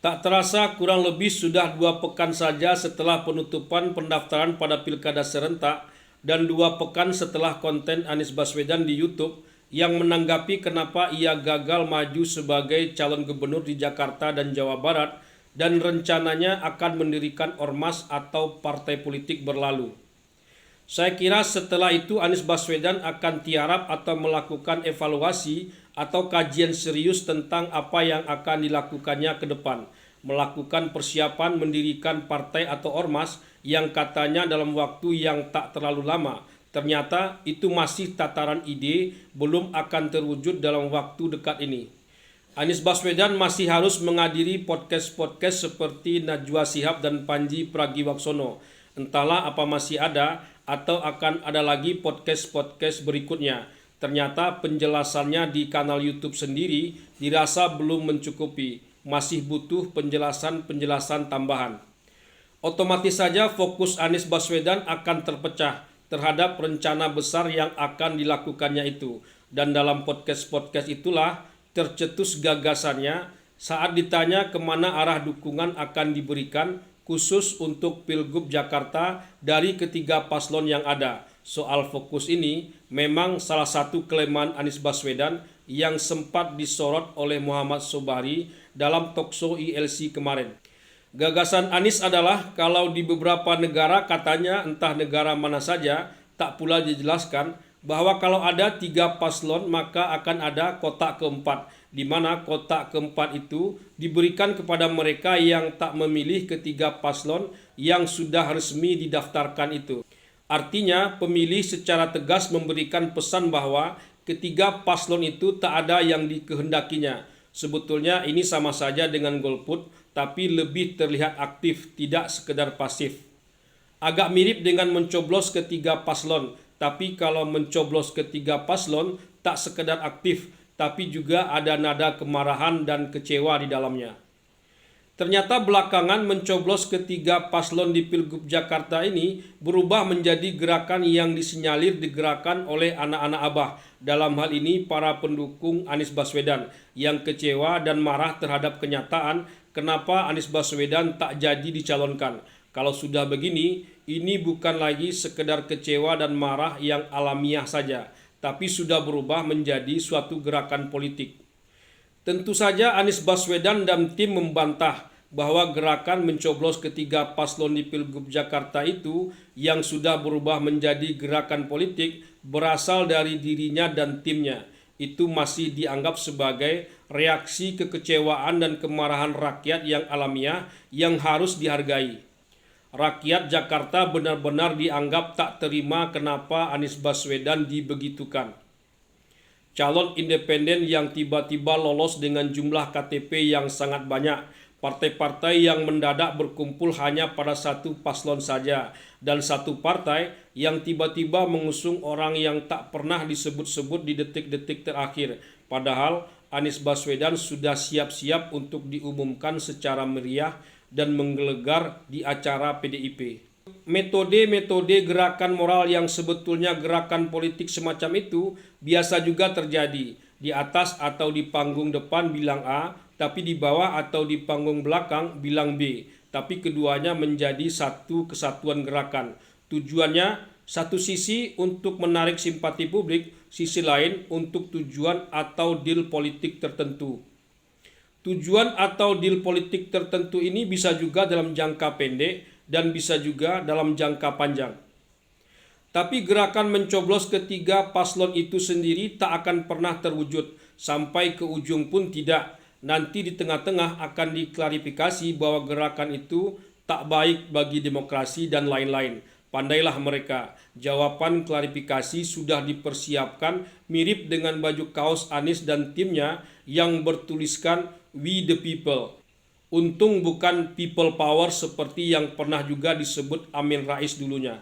Tak terasa kurang lebih sudah 2 pekan saja setelah penutupan pendaftaran pada pilkada serentak dan 2 pekan setelah konten Anies Baswedan di YouTube yang menanggapi kenapa ia gagal maju sebagai calon gubernur di Jakarta dan Jawa Barat dan rencananya akan mendirikan ormas atau partai politik berlalu. Saya kira setelah itu Anies Baswedan akan tiarap atau melakukan evaluasi atau kajian serius tentang apa yang akan dilakukannya ke depan. Melakukan persiapan mendirikan partai atau ormas yang katanya dalam waktu yang tak terlalu lama. Ternyata itu masih tataran ide, belum akan terwujud dalam waktu dekat ini. Anies Baswedan masih harus menghadiri podcast-podcast seperti Najwa Shihab dan Panji Pragiwaksono. Entahlah apa masih ada atau akan ada lagi podcast-podcast berikutnya. Ternyata penjelasannya di kanal YouTube sendiri dirasa belum mencukupi. Masih butuh penjelasan-penjelasan tambahan. Otomatis saja fokus Anies Baswedan akan terpecah terhadap rencana besar yang akan dilakukannya itu. Dan dalam podcast-podcast itulah tercetus gagasannya saat ditanya kemana arah dukungan akan diberikan khusus untuk Pilgub Jakarta dari ketiga paslon yang ada. Soal fokus ini memang salah satu kelemahan Anies Baswedan yang sempat disorot oleh Muhammad Sobari dalam talkshow ILC kemarin. Gagasan Anies adalah kalau di beberapa negara, katanya entah negara mana saja, tak pula dijelaskan bahwa kalau ada 3 paslon maka akan ada kotak keempat, di mana kotak keempat itu diberikan kepada mereka yang tak memilih ketiga paslon yang sudah resmi didaftarkan itu. Artinya pemilih secara tegas memberikan pesan bahwa ketiga paslon itu tak ada yang dikehendakinya. Sebetulnya ini sama saja dengan golput, tapi lebih terlihat aktif, tidak sekedar pasif. Agak mirip dengan mencoblos ketiga paslon, tapi kalau mencoblos ketiga paslon tak sekedar aktif, tapi juga ada nada kemarahan dan kecewa di dalamnya. Ternyata belakangan mencoblos ketiga paslon di Pilgub Jakarta ini berubah menjadi gerakan yang disinyalir digerakkan oleh anak-anak Abah. Dalam hal ini para pendukung Anies Baswedan yang kecewa dan marah terhadap kenyataan kenapa Anies Baswedan tak jadi dicalonkan. Kalau sudah begini, ini bukan lagi sekedar kecewa dan marah yang alamiah saja, tapi sudah berubah menjadi suatu gerakan politik. Tentu saja Anies Baswedan dan tim membantah bahwa gerakan mencoblos ketiga paslon di Pilgub Jakarta itu yang sudah berubah menjadi gerakan politik berasal dari dirinya dan timnya. Itu masih dianggap sebagai reaksi kekecewaan dan kemarahan rakyat yang alamiah yang harus dihargai. Rakyat Jakarta benar-benar dianggap tak terima kenapa Anies Baswedan dibegitukan. Calon independen yang tiba-tiba lolos dengan jumlah KTP yang sangat banyak, partai-partai yang mendadak berkumpul hanya pada satu paslon saja, dan satu partai yang tiba-tiba mengusung orang yang tak pernah disebut-sebut di detik-detik terakhir. Padahal Anies Baswedan sudah siap-siap untuk diumumkan secara meriah dan menggelegar di acara PDIP. Metode-metode gerakan moral yang sebetulnya gerakan politik semacam itu biasa juga terjadi. Di atas atau di panggung depan bilang A, tapi di bawah atau di panggung belakang bilang B. Tapi keduanya menjadi satu kesatuan gerakan. Tujuannya satu sisi untuk menarik simpati publik, sisi lain untuk tujuan atau deal politik tertentu. Tujuan atau deal politik tertentu ini bisa juga dalam jangka pendek dan bisa juga dalam jangka panjang. Tapi gerakan mencoblos ketiga paslon itu sendiri tak akan pernah terwujud, sampai ke ujung pun tidak. Nanti di tengah-tengah akan diklarifikasi bahwa gerakan itu tak baik bagi demokrasi dan lain-lain. Pandailah mereka, jawaban klarifikasi sudah dipersiapkan mirip dengan baju kaos Anies dan timnya yang bertuliskan "We the People". Untung bukan people power seperti yang pernah juga disebut Amin Rais dulunya.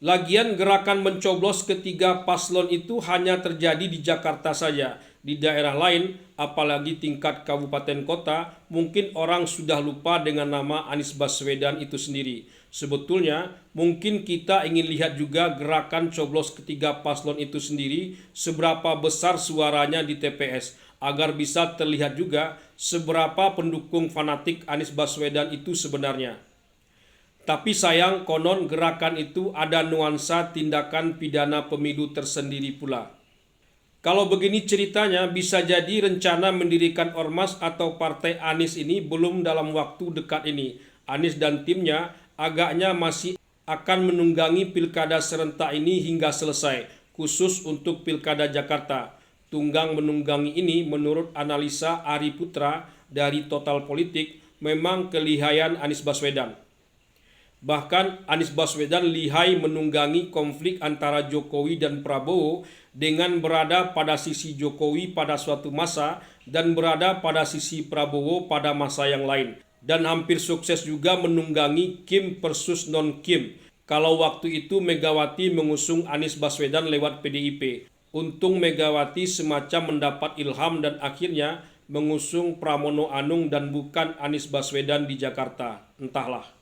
Lagian gerakan mencoblos ketiga paslon itu hanya terjadi di Jakarta saja. Di daerah lain, apalagi tingkat kabupaten kota, mungkin orang sudah lupa dengan nama Anies Baswedan itu sendiri. Sebetulnya, mungkin kita ingin lihat juga gerakan coblos ketiga paslon itu sendiri, seberapa besar suaranya di TPS. agar bisa terlihat juga seberapa pendukung fanatik Anies Baswedan itu sebenarnya. Tapi sayang, konon gerakan itu ada nuansa tindakan pidana pemilu tersendiri pula. Kalau begini ceritanya, bisa jadi rencana mendirikan ormas atau partai Anies ini belum dalam waktu dekat ini. Anies dan timnya agaknya masih akan menunggangi pilkada serentak ini hingga selesai, khusus untuk pilkada Jakarta. Tunggang menunggangi ini menurut analisa Ari Putra dari Total Politik memang kelihayan Anies Baswedan. Bahkan Anies Baswedan lihai menunggangi konflik antara Jokowi dan Prabowo dengan berada pada sisi Jokowi pada suatu masa dan berada pada sisi Prabowo pada masa yang lain. Dan hampir sukses juga menunggangi Kim versus non-Kim. Kalau waktu itu Megawati mengusung Anies Baswedan lewat PDIP. Untung Megawati semacam mendapat ilham dan akhirnya mengusung Pramono Anung dan bukan Anies Baswedan di Jakarta. Entahlah.